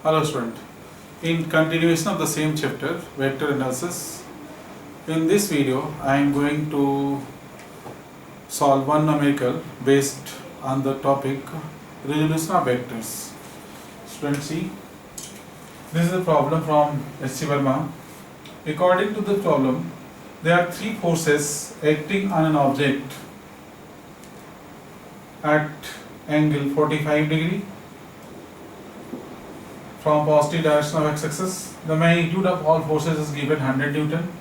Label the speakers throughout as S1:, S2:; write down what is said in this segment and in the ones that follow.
S1: Hello student. In continuation of the same chapter, vector analysis, in this video I am going to solve one numerical based on the topic resolution of vectors. Student see, this is a problem from S.C. Verma. According to the problem, there are three forces acting on an object at angle 45 degree from positive direction of x-axis. The magnitude of all forces is given 100 Newton.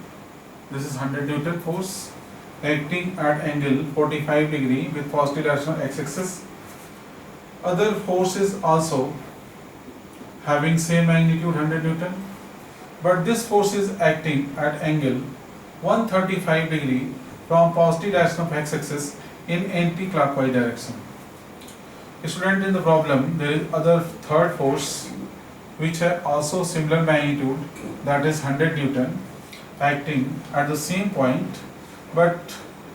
S1: This is 100 Newton force acting at angle 45 degree with positive direction of x-axis. Other forces also having same magnitude 100 Newton, but this force is acting at angle 135 degree from positive direction of x-axis in anti-clockwise direction. Student, in the problem there is other third force which have also similar magnitude, that is 100 Newton, acting at the same point, but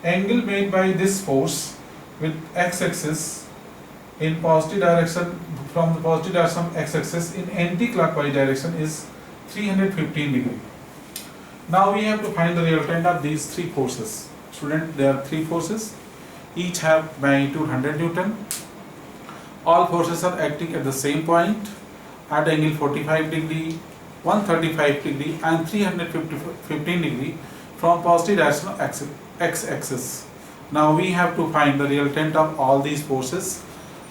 S1: angle made by this force with x-axis in positive direction from the positive direction of x-axis in anti-clockwise direction is 315 degree. Now we have to find the resultant of these three forces. Student, there are three forces, each have magnitude 100 Newton. All forces are acting at the same point at angle 45 degree, 135 degree and 315 degree from positive direction of x-axis. Now we have to find the resultant of all these forces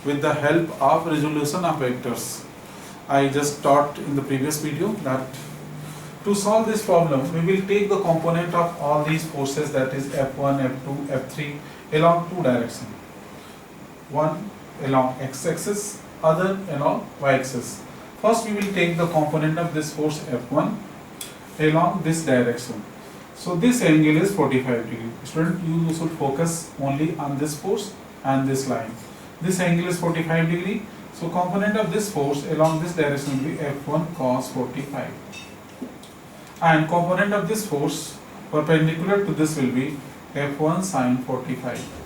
S1: with the help of resolution of vectors. I just taught in the previous video that to solve this problem we will take the component of all these forces, that is F1, F2, F3 along two directions. One along x-axis, other along y-axis. First we will take the component of this force F1 along this direction. So this angle is 45 degree. Student, you should focus only on this force and this line. This angle is 45 degree. So component of this force along this direction will be F1 cos 45. And component of this force perpendicular to this will be F1 sin 45.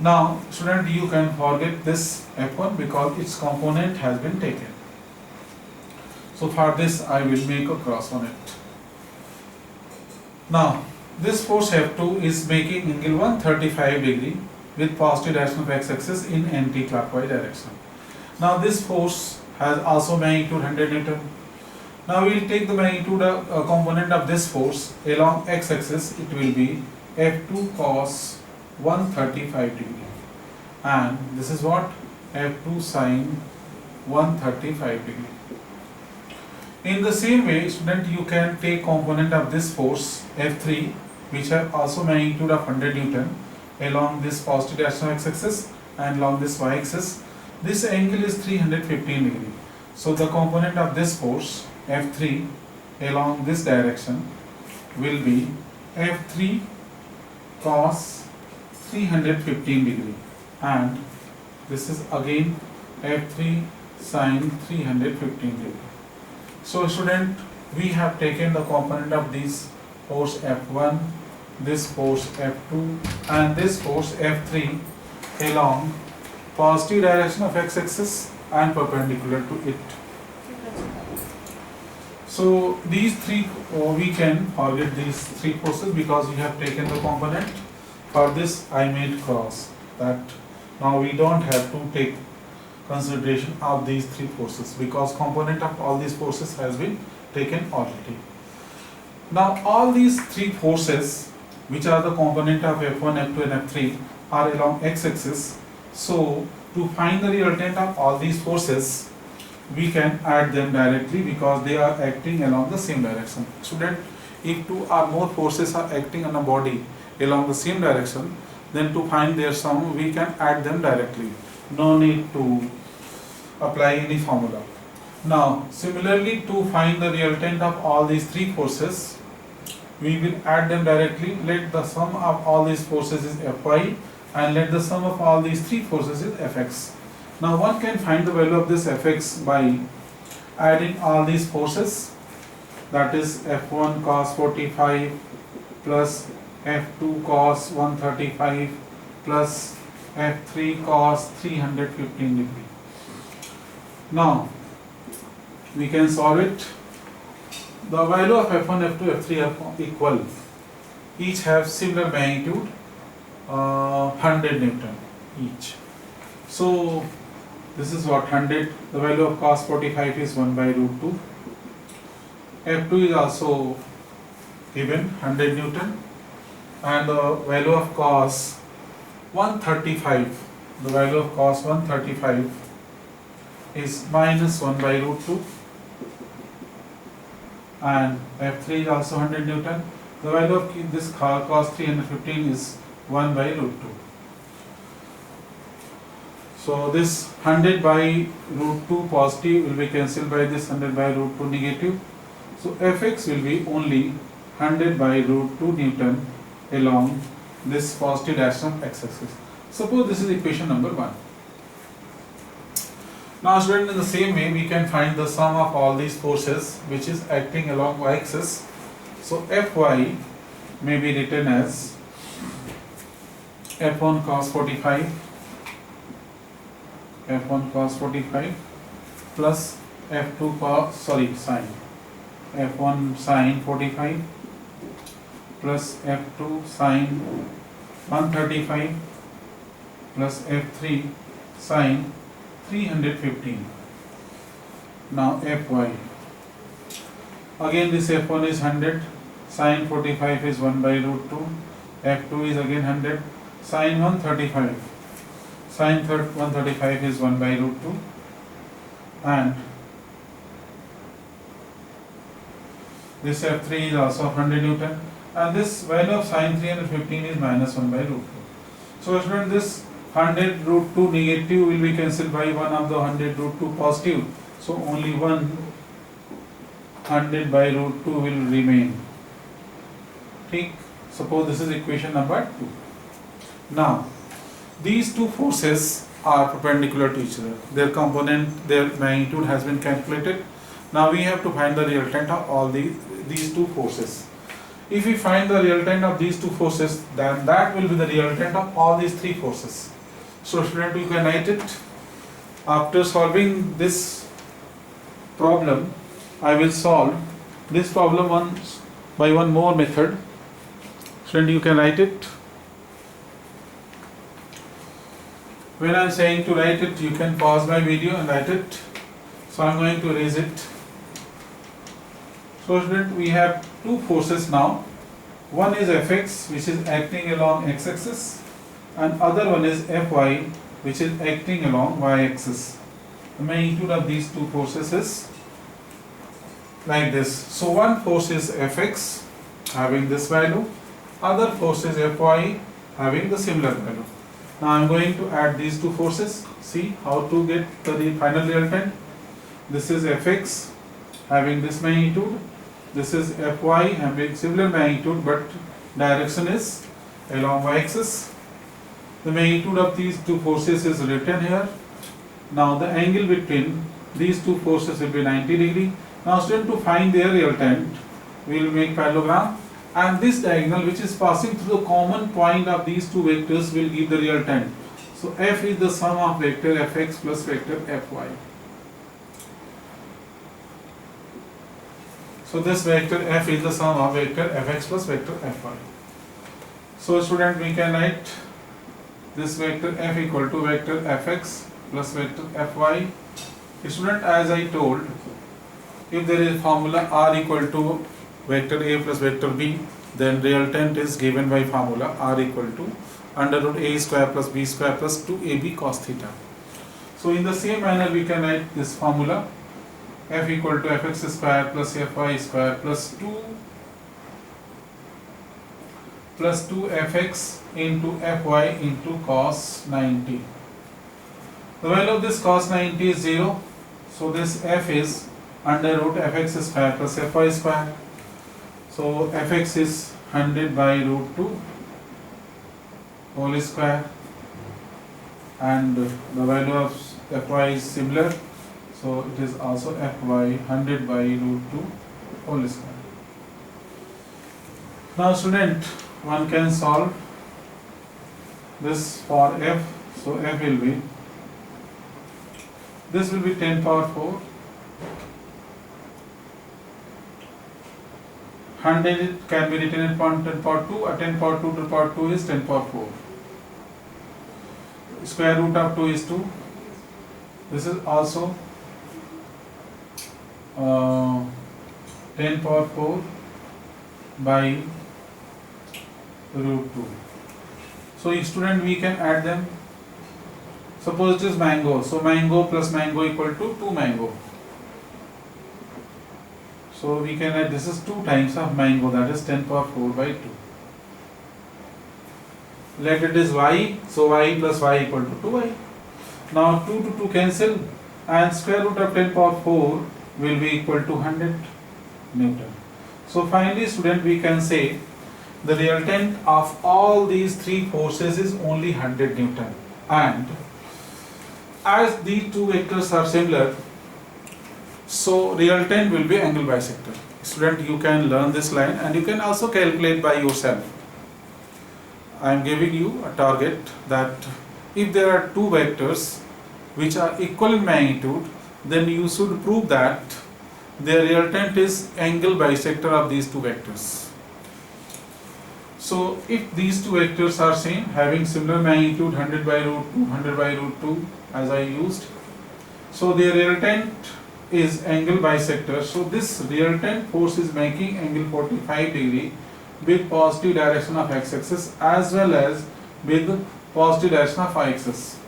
S1: Now student, you can forget this F1 because its component has been taken. So for this I will make a cross on it. Now this force F2 is making angle 135 degree with positive direction of x-axis in anti-clockwise direction. Now this force has also magnitude 100 Newton. Now we will take the magnitude component of this force along x-axis. It will be F2 cos 135 degree, and this is what F2 sin 135 degree. In the same way, student, you can take component of this force F3 which have also magnitude of 100 Newton along this positive direction of x-axis and along this y-axis. This angle is 315 degree. So the component of this force F3 along this direction will be F3 cos 315 degree, and this is again F3 sin 315 degree. So student, we have taken the component of this force F1, this force F2 and this force F3 along positive direction of x-axis and perpendicular to it. So these three, we can forget these three forces because we have taken the component. For this I made cross, that now we don't have to take consideration of these three forces because component of all these forces has been taken already. Now all these three forces which are the component of F1, F2 and F3 are along x-axis. So to find the resultant of all these forces we can add them directly because they are acting along the same direction. Student, if two or more forces are acting on a body along the same direction, then to find their sum we can add them directly. No need to apply any formula. Now similarly, to find the resultant of all these three forces we will add them directly. Let the sum of all these forces is Fy and let the sum of all these three forces is Fx. Now one can find the value of this Fx by adding all these forces, that is F1 cos 45 plus F2 cos 135 plus F3 cos 315 degree. Now we can solve it. The value of F1, F2, F3 are equal. Each have similar magnitude, 100 Newton each. So this is what 100. The value of cos 45 is 1 by root 2. F2 is also given 100 Newton, and the value of cos 135. The value of cos 135 is minus 1 by root 2, and F3 is also 100 Newton. The value of this cos 315 is 1 by root 2. So this 100 by root 2 positive will be cancelled by this 100 by root 2 negative. So Fx will be only 100 by root 2 Newton along this positive direction of x-axis. Suppose this is equation number 1. Now student, in the same way we can find the sum of all these forces which is acting along y-axis. So Fy may be written as F1 cos 45, F1 cos 45 plus F2 cos, sine, F1 sine 45 plus F2 sine 135 plus F3 sine 315. Now Fy, again this F1 is 100, sine 45 is 1 by root 2, F2 is again 100, sine 135, sine 135 is 1 by root 2, and this F3 is also 100 Newton, and this value of sine 315 is minus 1 by root 2. So student, this 100 root 2 negative will be cancelled by one of the 100 root 2 positive. So only 100 by root 2 will remain. Okay. Suppose this is equation number 2. Now these two forces are perpendicular to each other. Their component, their magnitude has been calculated. Now we have to find the resultant of all these two forces. If we find the resultant of these two forces, then that will be the resultant of all these three forces. So student, you can write it. After solving this problem, I will solve this problem by one more method. Student, you can write it. When I am saying to write it, you can pause my video and write it. So I am going to erase it. So student, we have two forces now. One is Fx, which is acting along x-axis, and other one is Fy, which is acting along y-axis. The magnitude of these two forces is like this. So one force is Fx having this value, other force is Fy having the similar value. Now I am going to add these two forces. See how to get the final resultant. This is Fx having this magnitude. This is Fy having similar magnitude, but direction is along y-axis. The magnitude of these two forces is written here. Now the angle between these two forces will be 90 degree. Now student, to find their resultant, we will make parallelogram, and this diagonal which is passing through the common point of these two vectors will give the resultant. So F is the sum of vector Fx plus vector Fy. So this vector F is the sum of vector Fx plus vector Fy. So student, we can write this vector F equal to vector Fx plus vector Fy. Student, as I told, if there is formula R equal to vector A plus vector B, then resultant is given by formula R equal to under root A square plus B square plus 2AB cos theta. So in the same manner we can write this formula F equal to Fx square plus Fy square plus 2 Fx into Fy into cos 90. The value of this cos 90 is 0. So this F is under root Fx square plus Fy square. So Fx is 100 by root 2 whole square, and the value of Fy is similar. So it is also Fy 100 by root 2 whole square. Now student, one can solve this for F. So F will be, this will be 10 power 4 100 can be written in 10 power 2, 10 power 2 to the power 2 is 10 power 4. Square root of 2 is 2. This is also 10 power 4 by root 2. So each student we can add them. Suppose it is mango. So mango plus mango equal to 2 mango. So we can add, this is 2 times of mango, that is 10 power 4 by 2. Let it is y, so y plus y equal to 2y. Now 2 to 2 cancel and square root of 10 power 4 will be equal to 100 Newton. So finally student we can say the resultant of all these 3 forces is only 100 Newton, and as these two vectors are similar, so resultant will be angle bisector. Student, you can learn this line and you can also calculate by yourself. I am giving you a target that if there are two vectors which are equal in magnitude, then you should prove that their resultant is angle bisector of these two vectors. So if these two vectors are same, having similar magnitude, 100 by root 2, 100 by root 2 as I used, so their resultant is angle bisector. So this resultant force is making angle 45 degree with positive direction of x-axis as well as with positive direction of y-axis.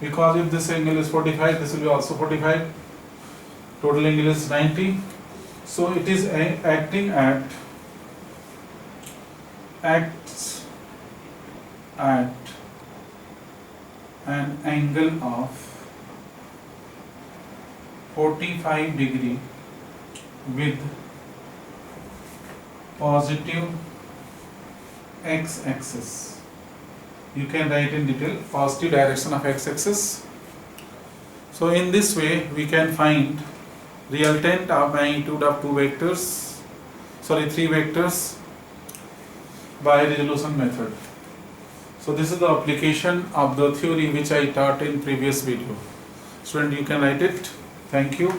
S1: Because if this angle is 45, this will be also 45. Total angle is 90. So it is acting at an angle of 45 degree with positive x-axis. You can write in detail positive direction of x-axis. So in this way we can find resultant of magnitude of three vectors by resolution method. So this is the application of the theory which I taught in previous video. Student, you can write it. Thank you.